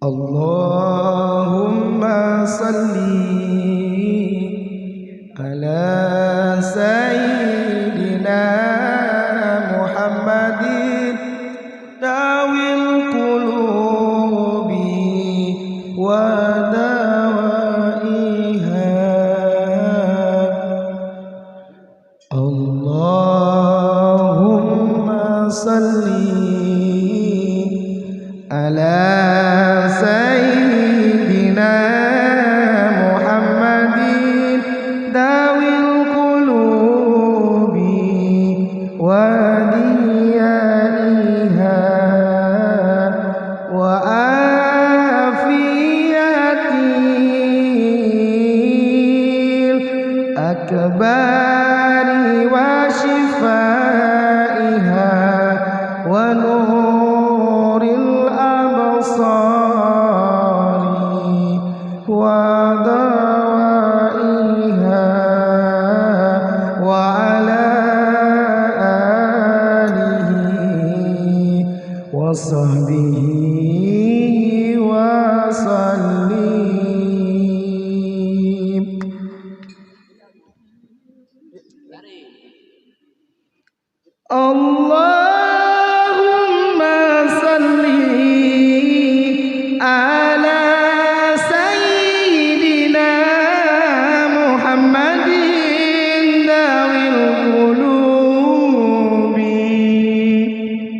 اللهم صل على سيدنا محمد داوي القلوب ودوائها. اللهم صل على سيدنا محمد داوي القلوب وديائها وعافية الأكبار وشفائها ونور الأبصار ودوائها وعلى آله وصحبه وسلم. الله